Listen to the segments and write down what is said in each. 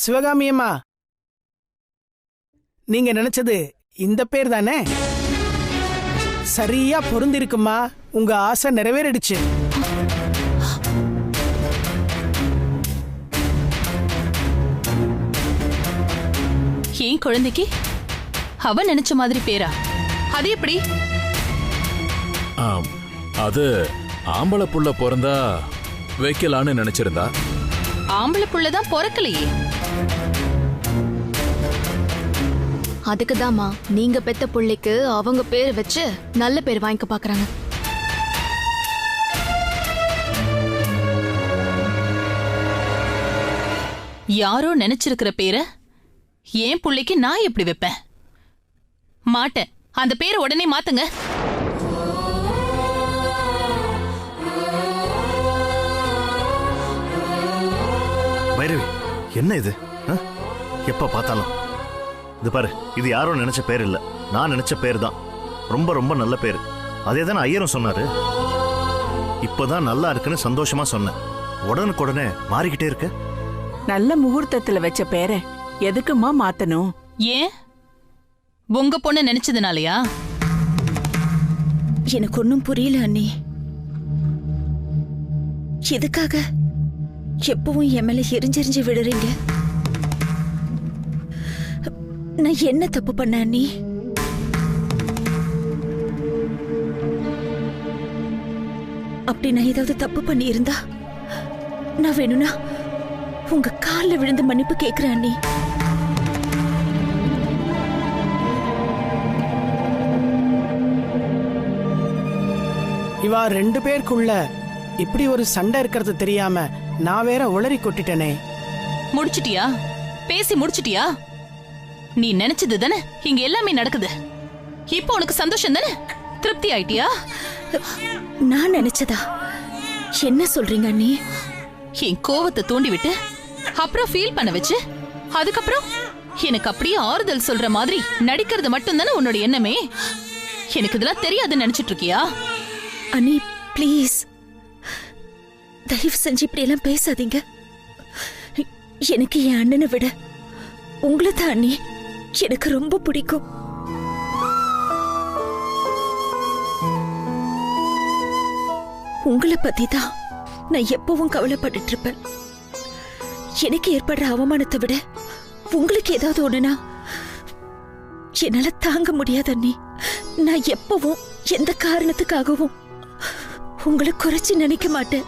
சிவகாமி அம்மா, நீங்க நினைச்சது இந்த பேர் தானே? சரியா பொருந்திருக்குமா. உங்க ஆசை நிறைவேறிடுச்சு. ஏன் குழந்தைக்கு அவ நினைச்ச மாதிரி பேரா? அது எப்படி? அது ஆம்பளை புள்ள பிறந்தா வைக்கலான்னு நினைச்சிருந்தா. ஆம்பளை புள்ளதான் பிறக்கலையே. அதுக்குதாமா நீங்க பெத்த புள்ளைக்கு அவங்க பேர் வச்சு நல்ல பேர் வாங்கிக்க பாக்குறாங்க. யாரோ நினைச்சிருக்கிற பேரை ஏன் புள்ளைக்கு நான் எப்படி வைப்பேன்? மாட்டேன். அந்த பேரை உடனே மாத்துங்க. பைரவி, என்ன இது? எப்ப பார்த்தாலும் இது பாரு. இது யாரோ நினைச்ச பேர் இல்ல, நான் நினைச்ச பேர் தான். ரொம்ப ரொம்ப நல்ல பேர். அதே தானே ஐயரும் சொன்னாரு. இப்பதான் நல்லா இருக்குன்னு சந்தோஷமா சொன்னேன். உடனுக்குடனே மாறிக்கிட்டே இருக்கு. நல்ல முகூர்த்தத்துல வச்ச பேரை எதுக்குமா மாத்தணும்? ஏன் உங்க பொண்ணு நினைச்சதுனாலயா? எனக்கு ஒன்னும் புரியல அண்ணி. எதுக்காக எப்பவும் என் மேல எரிஞ்செறிஞ்சு விடுறீங்க? நான் என்ன தப்பு பண்ண அண்ணி? அப்படி நான் ஏதாவது தப்பு பண்ணி இருந்தா நான் வேணும்னா உங்க கால்ல விழுந்து மன்னிப்பு கேக்குறேன் அண்ணி. இவா ரெண்டு பேருக்குள்ள இப்படி ஒரு சண்டை இருக்கிறது தெரியாம நான் வேற உளறி கொட்டிட்டனே. முடிச்சிட்டியா? பேசி முடிச்சிட்டியா? நீ நினைச்சது தானே இங்க எல்லாமே நடக்குது. இப்போ உனக்கு சந்தோஷம் தானே? திருப்தி ஆயிட்டியா? நான் நினைச்சதா? என்ன சொல்றீங்க அண்ணி? என் கோவத்தை தூண்டி விட்டு அப்புறம் ஃபீல் பண்ண வச்சு அதுக்கப்புறம் எனக்கு அப்படியே ஆறுதல் சொல்ற மாதிரி நடிக்கிறது மட்டும் தானே உன்னோட எண்ணமே? எனக்கு இதெல்லாம் தெரியாதுன்னு நினைச்சிட்டு இருக்கியா? அண்ணி ப்ளீஸ், தயவு செஞ்சு இப்படி எல்லாம் பேசாதீங்க. எனக்கு என் அண்ணனை விட உங்களை தான் அண்ணி எனக்கு ரொம்ப பிடிக்கும். உங்களை பத்தி தான் நான் எப்பவும் கவலைப்பட்டு இருப்பேன். எனக்கு ஏற்படுற அவமானத்தை விட உங்களுக்கு ஏதாவது ஒண்ணுனா என்னால தாங்க முடியாது அண்ணி. நான் எப்பவும் எந்த காரணத்துக்காகவும் உங்களை குறைச்சு நினைக்க மாட்டேன்.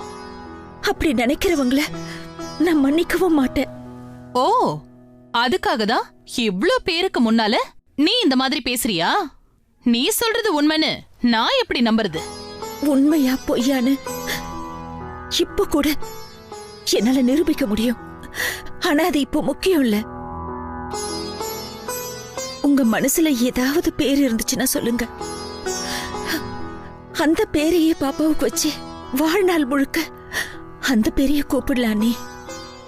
அப்படி நினைக்கிறவங்கள நான் மன்னிக்கவும் மாட்டேன். ஓ, அதுக்காக தான் இவ்ளோ பேருக்கு முன்னால நீ இந்த மாதிரி பேசுறியா? நீ சொல்றது உண்மைன்னு நான் எப்படி நம்புறது? உண்மையா பொய்யான்னு இப்ப கூட என்னால நிரூபிக்க முடியும். ஆனா அது இப்போ முக்கியம் இல்ல. உங்க மனசுல ஏதாவது பேர் இருந்துச்சுன்னா சொல்லுங்க. அந்த பேரையே பாப்பாவுக்கு வச்சு வாழ்நாள் முழுக்க அந்த பேரையே கூப்பிடலானே.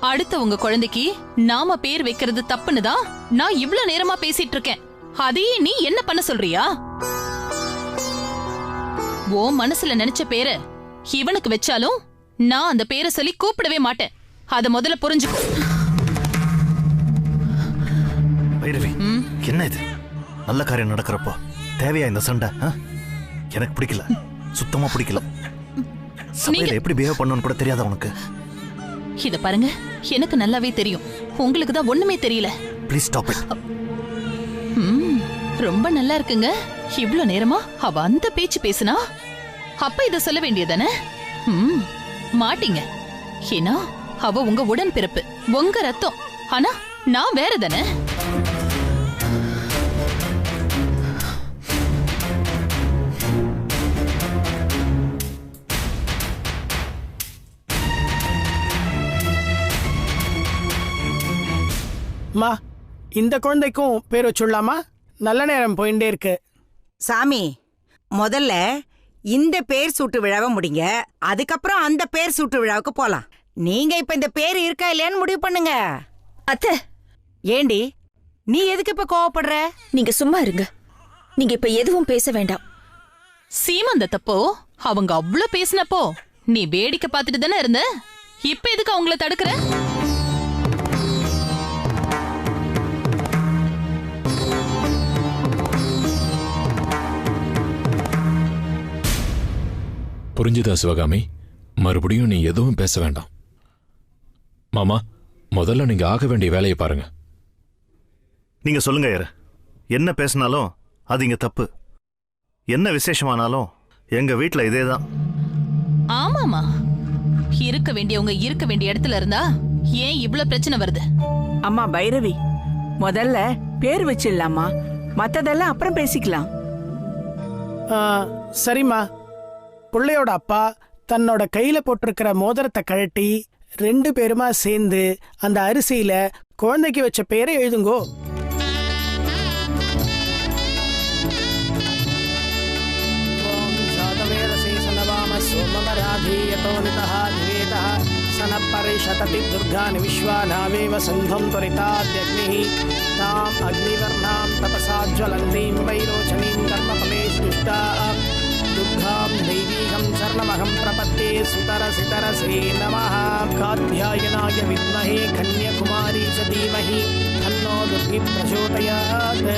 அடுத்த உங்க குழந்தைக்கு நாம பேர் வைக்கிறது தப்புன்னு தான் நான் இவ்ளோ நேரமா பேசிட்டு இருக்கேன். அதையே நீ என்ன பண்ண சொல்றியா? ஓ மனசுல நினைச்ச பேரை இவனுக்கு வச்சாலும் நான் அந்த பேரை சொல்லி கூப்பிடவே மாட்டேன். அத முதல்ல புரிஞ்சுக்கோ. பைரவி, என்ன இது? நல்ல காரியம் நடக்கிறப்போ தேவையா இந்த சண்டை? எனக்கு பிடிக்கல, சுத்தமா பிடிக்கல. சபையில எப்படி பிஹேவ் பண்ணணும்னு கூட தெரியாத உனக்கு? இத பாருங்க, எனக்கு நல்லாவே தெரியும். உங்களுக்கு தான் ஒண்ணுமே தெரியல. Please stop it. ரொம்ப நல்லா இருக்குங்க. இவ்ளோ நேரமா அவ அந்த பேச்சு பேசுனா அப்ப இத சொல்ல வேண்டியதானே? மாட்டீங்க. ஏன்னா அவ உங்க உடன் பிறப்பு, உங்க ரத்தம். ஆனா நான் வேற தானே. மா, இந்த குழந்தைக்கும் பேர் வச்சுடலாமா? நல்ல நேரம் போயிட்டே இருக்கு. சாமி, முதல்ல இந்த பேர் சூட்டு விழாவை முடிங்க. அதுக்கப்புறம் அந்த பேர் சூட்டு விழாவுக்கு போலாம். நீங்க இப்ப இந்த பேர் இருக்கா இல்லையான்னு முடிவு பண்ணுங்க. அத்தை, ஏண்டி நீ எதுக்கு இப்ப கோவப்படுற? நீங்க சும்மா இருங்க. நீங்க இப்ப எதுவும் பேச வேண்டாம். சீமந்தத்தப்போ அவங்க அவ்ளோ பேசினப்போ நீ வேடிக்கை பார்த்துட்டு தானே இருந்த. இப்ப எதுக்கு அவங்கள தடுக்கிற? புரிஞ்சுதா சிவகாமி? மறுபடியும் நீ எதுவும் பேச வேண்டாம். மாமா, முதல்ல நீங்க ஆக வேண்டிய வேலையை பாருங்க. நீங்க சொல்லுங்க ஐயர். என்ன பேசினாலும் அது இங்க தப்பு. என்ன விசேஷமானாலும் எங்க வீட்டுல இதேதான். ஆமாமா, இருக்க வேண்டியவங்க இருக்க வேண்டிய இடத்துல இருந்தா ஏன் இவ்ளோ பிரச்சனை வருது? அம்மா பைரவி, முதல்ல பேர் வச்சிடலாமா, மத்ததெல்லாம் அப்புறம் பேசிக்கலாம். சரிம்மா. பிள்ளையோட அப்பா தன்னோட கையில போட்டிருக்கிற மோதிரத்தை கழட்டி 2 பேருமா சேர்ந்து அந்த அரிசியில குழந்தைக்கு வச்ச பேரை எழுதுங்கோ. சனப்பரிஷததி துர்கானி விஸ்வானாவேவ சந்தம் துரிதாத்யக்னிஹி தாம் அக்னிவர்ணாம் தபசாஜ்வலந்தீம் வைரோச்சனீம் கர்மபலேஷ்டுஷ்டாம் துர்காம் தெய்வீகம் சரணமகம் பிரபத்தே சுதரசிதரசே நமः. காத்யாயனாய வித்மஹே கன்யகுமாரி ச தீமஹி தன்னோ துர்கி பிரச்சோதயாத்.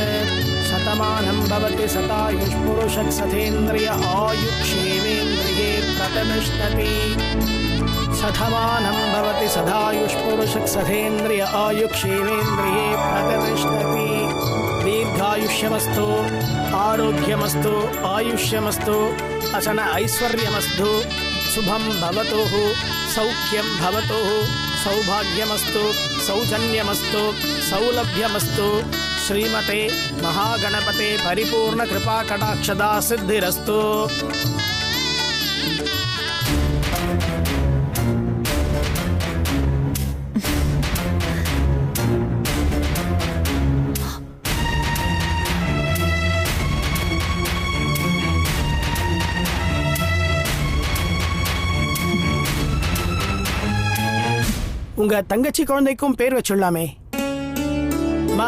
சதமானம் பவதி சதாயுஷ்புருஷः சதேந்திரிய ஆயுக்ஷேவேந்திரியே பிரதிஷ்டதி. சதமானம் பவதி சதாயுஷ்புருஷः சதேந்திரிய ஆயுக்ஷேவேந்திரியே பிரதிஷ்டதி. दीर्घायुष्यमस्तु आरोग्यमस्तु आयुष्यमस्तु असन ऐश्वर्यमस्तु शुभं भवतु सौख्यं भवतु सौभाग्यमस्तु सौजन्यमस्तु सौलभ्यमस्तु. श्रीमते महागणपते परिपूर्ण कृपा कटाक्षदा सिद्धिरस्तु. உங்க தங்கச்சி குழந்தைக்கும் பேர் வச்சுள்ளாமே. மா,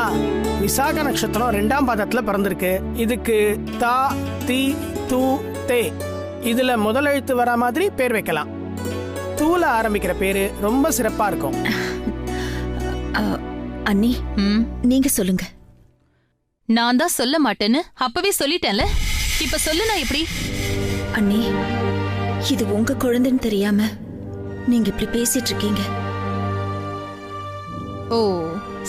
விசாக நட்சத்திரம் 2ஆம் பாதத்துல பிறந்திருக்கு. இதுக்கு தா தி து தே இதுல முதல் எழுத்து வர மாதிரி பேர் வைக்கலாம். தூல ஆரம்பிக்கிற பேரு ரொம்ப சிறப்பா இருக்கும். அண்ணி, நீங்க சொல்லுங்க. நான் தான் சொல்ல மாட்டேன்னு அப்பவே சொல்லிட்டேன்ல, இப்ப சொல்லுனா எப்படி? அண்ணி, இது உங்க குழந்தைன்னு தெரியாம நீங்க இப்படி பேசிட்டு இருக்கீங்க. ஓ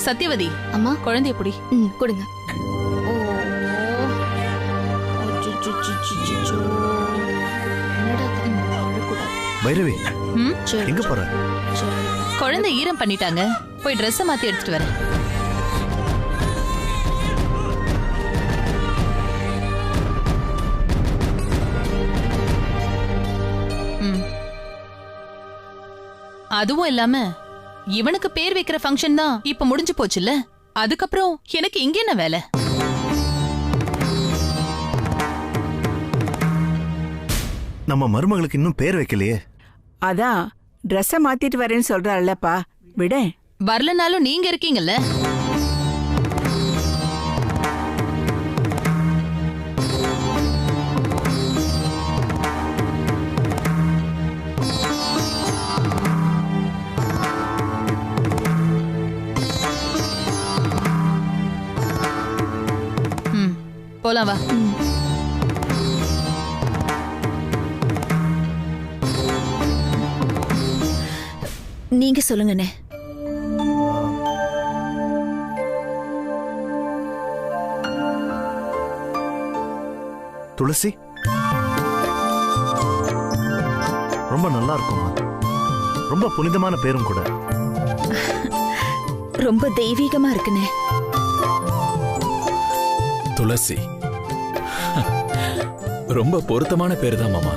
சத்யவதி, அம்மா குழந்தை எப்படி? கொடுங்க. பைரவி, எங்க போற? குழந்தை ஈரம் பண்ணிட்டாங்க, போய் ட்ரெஸ் மாத்தி எடுத்துட்டு வரேன். அதுவும் இல்லாம இவனுக்கு பேர் வைக்கிற ஃபங்க்ஷன் தான் இப்ப முடிஞ்சு போச்சுல்ல, அதுக்கப்புறம் எனக்கு இங்க என்ன வேலை? நம்ம மருமகளுக்கு இன்னும் பேர் வைக்கலையே. அதான் ட்ரெஸ்ஸ மாத்திட்டு வரேன்னு சொல்றாள்லப்பா, விட. வரலனாலும் நீங்க இருக்கீங்கல்ல. போலாம் வா. நீங்க சொல்லுங்கண்ணே. துளசி ரொம்ப நல்லா இருக்குமா. ரொம்ப புனிதமான பேரும் கூட. ரொம்ப தெய்வீகமா இருக்குண்ணே. துளசி ரொம்ப பொருத்தமான பேரு தான் மாமா.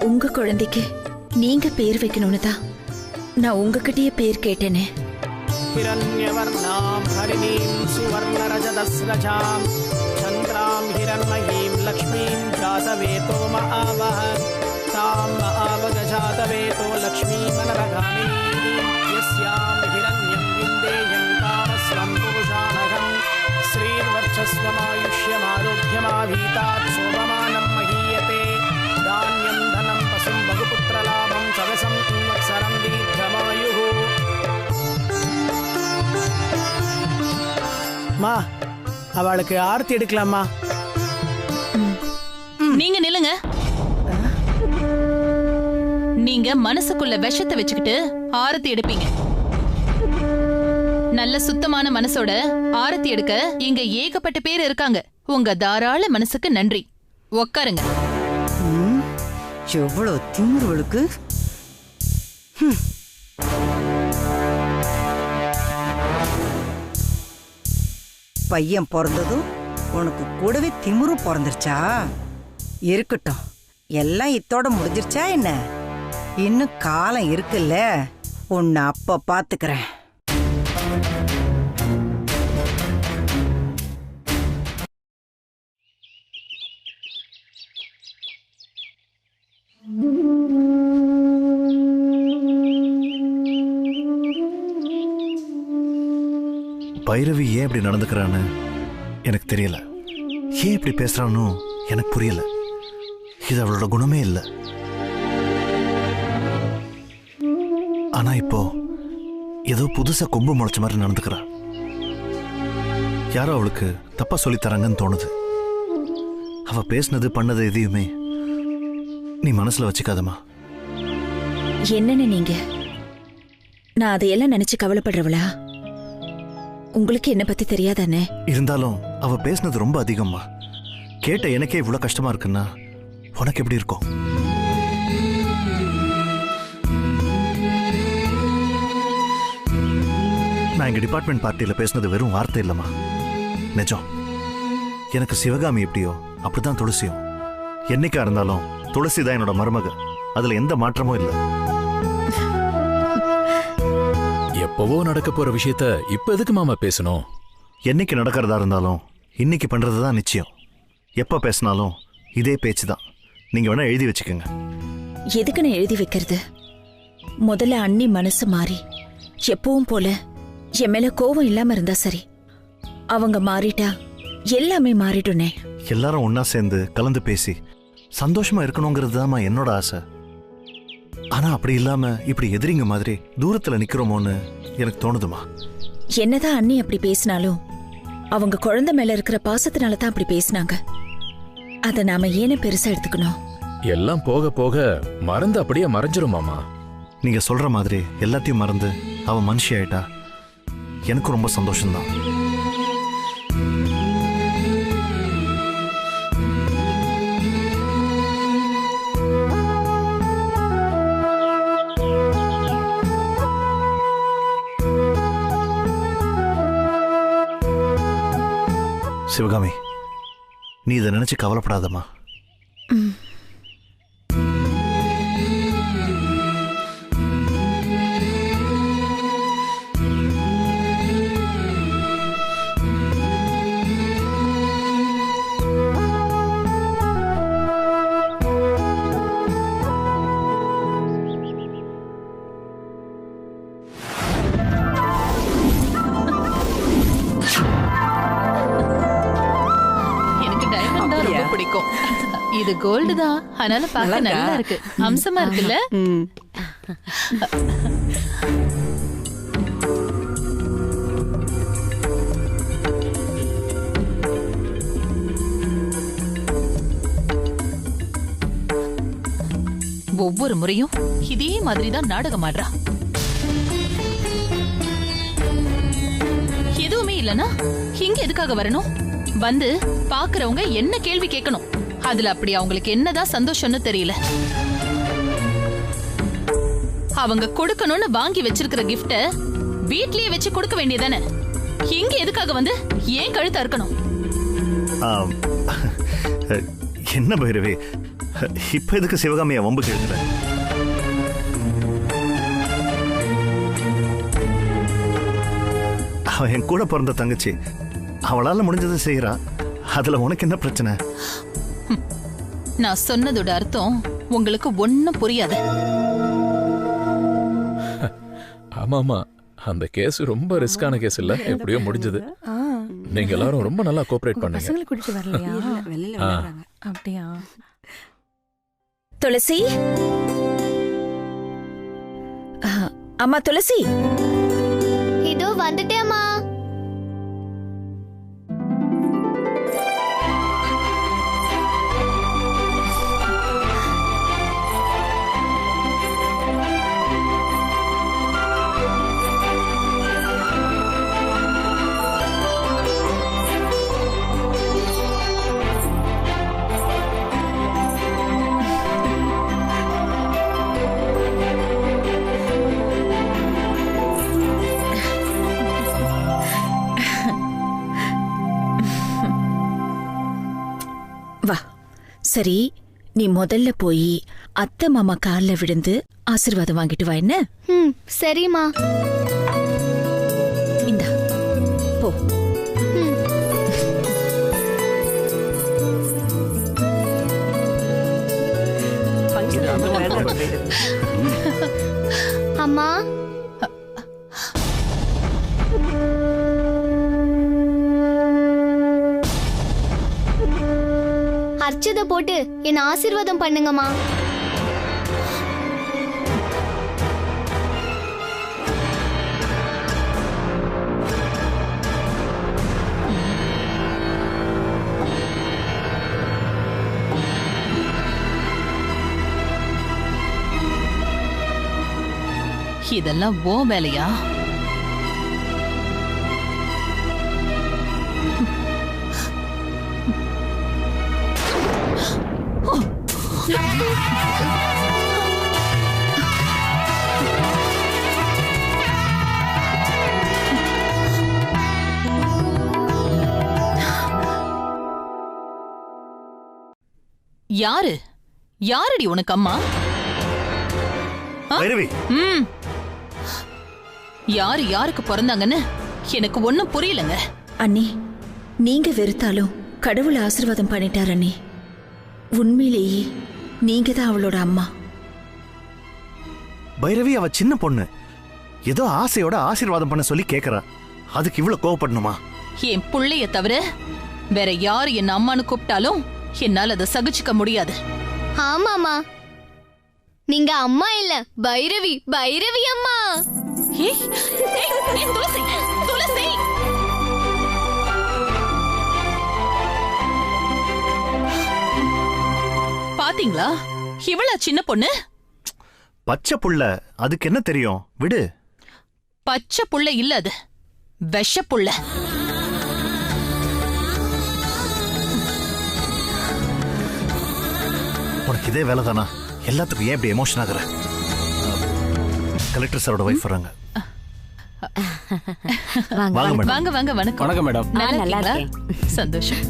உங்க குழந்தைக்கு நீங்க பேர் வைக்கணும்னு தான் நான் உங்ககிட்டயே பேர் கேட்டேனே. हिरण्यवर्णां हरिणीं सुवर्णरजतस्रजां चन्द्रां हिरण्मयीं लक्ष्मीं जातवेतो महावः तां महावगजातवेतो लक्ष्मीमनरगामिनीं यस्यां हिरण्यं विन्देयं कामस्वं पुरुषाणहं श्रीर्वर्चस्वमायुष्यमारोग्यमाभीतात् शोभमानं महीयते धान्यं धनं पशुं बहुपुत्रलाभं सदसं संवत्सरं दीर्घमायुः. மா, அவளுக்கு ஆர்த்தி எடுக்கலாமா? நீங்க நில்லுங்க. நீங்க மனசுக்குள்ள விஷத்தை வச்சுக்கிட்டு ஆரத்தி எடுப்பீங்க. நல்ல சுத்தமான மனசோட ஆரத்தி எடுக்க இங்க ஏகப்பட்ட பேர் இருக்காங்க. உங்க தாராள மனசுக்கு நன்றி. உட்காருங்க. எவ்வளவு திமிருவளுக்கு. பையன் பிறந்ததும் உனக்கு கூடவே திமிரும் பிறந்துருச்சா? இருக்கட்டும், எல்லாம் இத்தோட முடிஞ்சிருச்சா என்ன? இன்னும் காலம் இருக்குல்ல, உன்னை அப்ப பாத்துக்கிறேன். பைரவி ஏன் இப்படி நடந்துக்கிறான்னு எனக்கு தெரியல. ஏன் இப்படி பேசுறான்னு எனக்கு புரியல. இது அவளோட குணமே இல்லை. ஆனா இப்போ ஏதோ புதுசா கொம்பு முளைச்ச மாதிரி நடந்துக்கிறா. யாரோ அவளுக்கு தப்பா சொல்லி தராங்கன்னு தோணுது. அவ பேசினது பண்ணது எதையுமே நீ மனசுல வச்சுக்காதமா. என்னன்னு நீங்க? நான் அதையெல்லாம் நினைச்சு கவலைப்படுறவளா? உங்களுக்கு என்ன பத்தி தெரியாதானே? இருந்தாலும் அவ பேசினது ரொம்ப அதிகமா. கேட்ட எனக்கே இவ்வளவு கஷ்டமா இருக்குன்னா உனக்கு எப்படி இருக்கும்? நான் எங்க டிபார்ட்மெண்ட் பார்ட்டியில பேசினது வெறும் வார்த்தை இல்லம்மா, நிஜம். எனக்கு சிவகாமி எப்படியோ அப்படிதான் துளசியும். என்னைக்கா இருந்தாலும் துளசி தான் என்னோட மருமக. அதுல எந்த மாற்றமும் இல்லை. எப்பவோ நடக்க போற விஷயத்த இப்ப எதுக்கு மாமா பேசணும்? என்னைக்கு நடக்கிறதா இருந்தாலும் இன்னைக்கு பண்றதுதான் நிச்சயம். எப்ப பேசினாலும் இதே பேச்சு தான். நீங்க வேணா எழுதி வச்சுக்கோங்க. எதுக்குன்னு எழுதி வைக்கிறது? முதல்ல அண்ணி மனசு மாறி எப்பவும் போல என் மேல கோவம் இல்லாம இருந்தா சரி. அவங்க மாறிட்டா எல்லாமே மாறிடுனே. எல்லாரும் ஒன்னா சேர்ந்து கலந்து பேசி சந்தோஷமா இருக்கணுங்கிறது தான் என்னோட ஆசை. ஆனா அப்படி இல்லாம இப்படி எதிரிங்க மாதிரி தூரத்துல நிக்கிறோமோன்னு எனக்கு தோணுதுமா. என்னதான் அண்ணி அப்படி பேசினாலும் அவங்க குழந்தை மேல இருக்கிற பாசத்தினால தான் அப்படி பேசினாங்க. அத நாம ஏன பெருசா எடுத்துக்கணும்? எல்லாம் போக போக மறந்து அப்படியே மறைஞ்சிரும் மாமா. நீங்க சொல்ற மாதிரி எல்லாத்தையும் மறந்து அவ மனுஷி ஆயிட்டா எனக்கு ரொம்ப சந்தோஷம்தான். சிவகாமி, நீ இதை நினைச்சு கவலைப்படாதம்மா. பிடிக்கும். இது கோல்டு தான், அதனால பார்க்க நல்லா இருக்கு. அம்சமா இருக்குல்ல? ஒவ்வொரு முறையும் இதே மாதிரிதான் நாடகம் ஆடுறா. எதுவுமே இல்லனா இங்க எதுக்காக வரணும்? வந்து பாக்குறவங்க என்ன கேள்வி கேட்கணும். அதுல அப்படி அவங்களுக்கு என்னதான் சந்தோஷம்னு தெரியல. அவங்க கொடுக்கணும்னு வாங்கி வச்சிருக்கிற கிஃப்ட வீட்லயே வச்சு கொடுக்க வேண்டியதானே. இங்க எதுக்காக வந்து ஏன் கழுத்தா இருக்கணும்? என்ன பைரவி, இப்ப எதுக்கு சிவகாமியா வம்பு கேட்கிற? அவன் என் கூட பிறந்த தங்கச்சி, அவளால முடிஞ்சதை செய்யறா. அதுல உனக்கு என்ன பிரச்சனை? நான் சொன்னதோட அர்த்தம் உங்களுக்கு ஒண்ணும் புரியாது. ஆமாமா, அந்த கேஸ் ரொம்ப ரிஸ்கான கேஸ் இல்ல, எப்படியோ முடிஞ்சது. நீங்க எல்லாரும் ரொம்ப நல்லா கோஆபரேட் பண்ணீங்க. அப்படியா? துளசி, அம்மா துளசி, இதோ வந்துட்டேம்மா. சரி, நீ முதல்ல போய் அத்தை மாமா கால்ல விழுந்து ஆசீர்வாதம் வாங்கிட்டு வா. என்ன? சரிம்மா. இந்தா போ. அம்மா, அர்ச்சதை போட்டு என்ன ஆசீர்வாதம் பண்ணுங்கம்மா. இதெல்லாம் ஓ வேலையா? யாரு யாரடி உனக்கு அம்மா? பைரவி, யாரு யாருக்கு பிறந்தாங்கன்னு எனக்கு ஒண்ணும் புரியலங்க. அண்ணி, நீங்க வெறுத்தாலும் கடவுள் ஆசீர்வாதம் பண்ணிட்டார் அண்ணி. உண்மையிலேயே நீங்க தான் அவளோட அம்மா. பைரவி அவ சின்ன பொண்ணு, ஏதோ ஆசையோட ஆசீர்வாதம் பண்ண சொல்லி கேக்குறா. அதுக்கு இவ்வளவு கோவப்படணுமா? என் புள்ளைய தவிர வேற யாரு என்ன அம்மான்னு கூப்பிட்டாலும் என்னால அதை சகிச்சுக்க முடியாது. ஆமாமா, நீங்க அம்மா இல்ல, பைரவி. பைரவி அம்மா. துளசி, துளசி. பாத்தீங்களா, இவளா சின்ன பொண்ணு? பச்சை புள்ள, அதுக்கு என்ன தெரியும்? விடு. பச்சை புள்ள இல்ல, அது விஷ புள்ள. உனக்கு இதே வேலை தானா? எல்லாத்துக்கும் ஏன் இப்படி எமோஷன் ஆகுற? கலெக்டர் சாரோட வைஃப் வராங்க. வாங்க மேடம். வாங்க வாங்க. வணக்கம். வணக்கம் மேடம். நல்லா இருக்கீங்களா? சந்தோஷம்.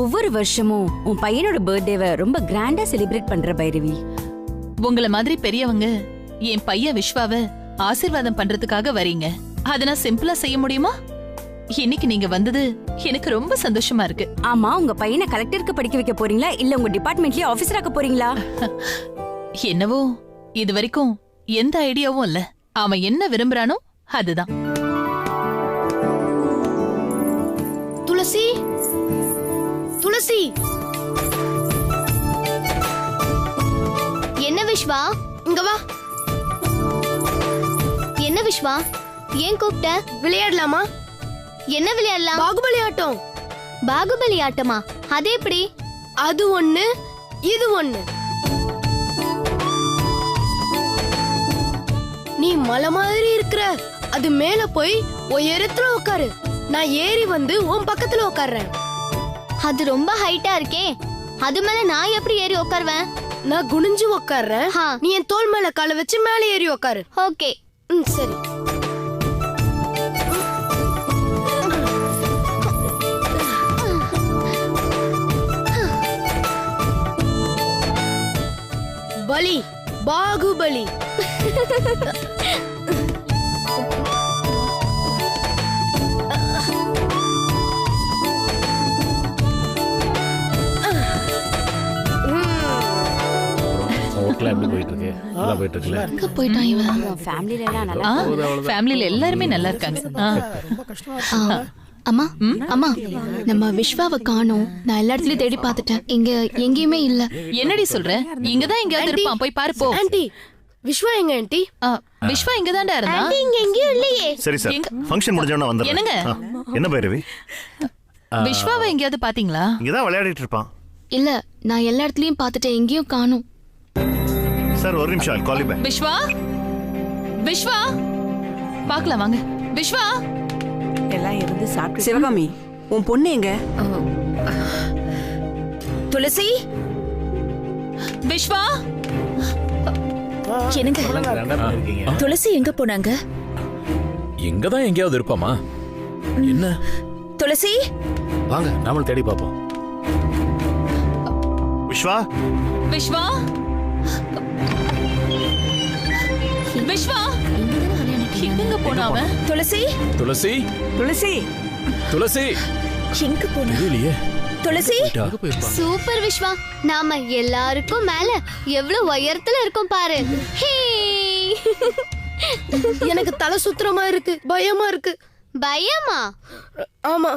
ஒவ்வொரு வருஷமும் உன் பையனோட பர்த்டேவை ரொம்ப கிராண்டா செலிப்ரேட் பண்ற பைரவி. உங்கள மாதிரி பெரியவங்க என் பையன் விஸ்வாவை ஆசீர்வாதம் பண்றதுக்காக வரீங்க. அத நான் சிம்பிளா செய்ய முடியுமா? இன்னைக்கு நீங்க வந்தது எனக்கு ரொம்ப சந்தோஷமா இருக்கு. ஆமா, உங்க பையனை கலெக்டருக்கு படிக்க வைக்க போறீங்களா இல்ல உங்க டிபார்ட்மெண்ட்லயே ஆபீசர் ஆக்க போறீங்களா? என்னவோ இது வரைக்கும் எந்த ஐடியாவும் இல்ல. அவன் என்ன விரும்புறானோ அதுதான். துளசி, துளசி. என்ன விஸ்வா? இங்க வா. என்ன விஸ்வா, ஏன் கூப்பிட்ட? விளையாடலாமா? என்ன விளையாடலாம்? பாகுபலி ஆட்டம். பாகுபலி ஆட்டமா? அது எப்படி? அது ஒண்ணு, இது ஒண்ணு. நீ மலை மாதிரி இருக்கிற, அது மேல போய் உயரத்துல உட்காரு. நான் ஏறி வந்து உன் பக்கத்துல உட்கார்றேன். அது ரொம்ப ஹைட்டா இருக்கே, அது மேல நான் எப்படி ஏறி உட்காருவேன்? நான் குனிஞ்சு உட்கார்றேன், நீ என் தோள் மேல காலை வச்சு மேல ஏறி உட்காரு. ஓகே, சரி. பலி, பாகுபலி. ஃபேமிலில எல்லாருமே நல்லா இருக்காங்க. அம்மா, அம்மா, நம்ம விஸ்வாவை காணோம். நான் எல்லா இடத்துலயும் தேடி பார்த்துட்டேன், இங்க எங்கேயுமே இல்ல. என்னடி சொல்ற? இங்கதான் எங்கயாவது இருப்பான், போய் பாரு போ. ஆண்டி, விஸ்வா எங்க ஆண்டி? விஸ்வா இங்கதான்டா இருந்தா. ஆண்டி இங்க எங்கேயும் இல்லையே. சரி சார், ஃபங்க்ஷன் முடிஞ்சவன வந்துறேன். என்னங்க? என்ன பைரவி? விஸ்வாவை எங்கயாவது பாத்தீங்களா? இங்கதான் விளையாடிட்டு இருப்பான். இல்ல, நான் எல்லா இடத்துலயும் பார்த்துட்டேன், எங்கேயும் காணோம். சார் ஒரு நிமிஷம், call you back. Vishwa, Vishwa, பார்க்கலாம் வாங்க. விஸ்வா. எல்லாம் இருந்து சாப்பிட்டு. சிவகாமி, உன் பொண்ணு எங்க? துளசி. விஸ்வா. என்னங்க, துளசி எங்க போனாங்க? இங்கதான் எங்கேயாவது இருப்பாமா? என்ன துளசி வாங்க நாமளும் தேடி பார்ப்போம். விஸ்வா விஸ்வா விஸ்வா எங்க போனா அவன்? துளசி துளசி துளசி துளசி எங்க போனா? தெரியலையே. துளசி சூப்பர் விஸ்வா, நாம எல்லாருக்கும் மேல எவ்வளவு உயரத்துல இருக்கோம் பாரு. எனக்கு தலை சுத்துறமா இருக்கு, பயமா இருக்கு. பயமா? ஆமா.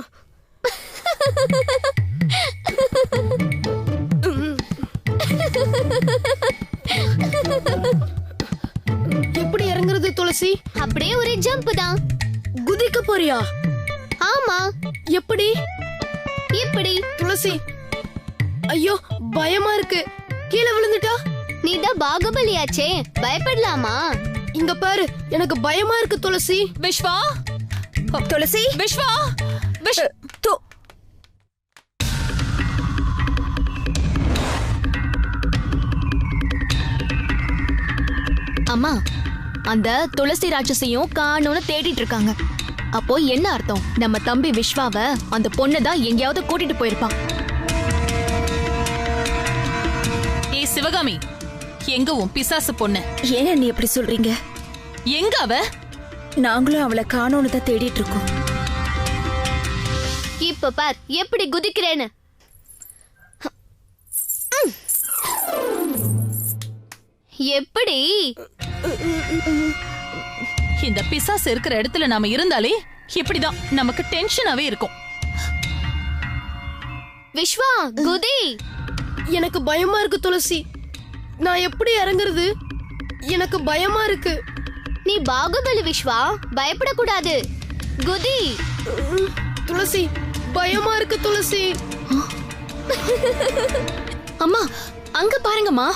எப்படி இறங்குறது துளசி? அப்படியே ஒரு ஜம்ப் தான். குதிக்க போறியா? ஆமா. எப்படி? இப்படி. துளசி ஐயோ பயமா இருக்கு, கீழே விழுந்துட்டா? நீதான் பாகுபலியாச்சே, பயப்படலாமா? இங்க பாரு, எனக்கு பயமா இருக்கு துளசி. விஸ்வா துளசி விஸ்வா அம்மா, அந்த துளசி ராட்சசியும் காணும்னு தேடிட்டு இருக்காங்க. அப்போ என்ன அர்த்தம்? நம்ம தம்பி விஸ்வாவ அந்த பொண்ணு தான் எங்கேயாவது கூட்டிட்டு போயிருப்பான். ஏய் சிவகாமி, எங்க உன் பிசாசு பொண்ணு? ஏன் நீ எப்படி சொல்றீங்க? எங்க அவ? நாங்களும் அவளை காணோன்னு தான் தேடிட்டு இருக்கோம். இப்ப பார் எப்படி குதிக்கிறேன்னு. எப்படி? இந்த பிசாசு இருக்கிற இடத்துல நாம இருந்தாலே இப்படிதான் நமக்கு டென்ஷனாவே இருக்கும். விஸ்வா குதி. எனக்கு பயமா இருக்கு துளசி, நான் எப்படி இறங்குறது? எனக்கு பயமா இருக்கு. நீ பாகுபலி விஸ்வா, பயப்படக்கூடாது. குதி. துளசி பயமா இருக்கு துளசி. அம்மா அங்க பாருங்கம்மா.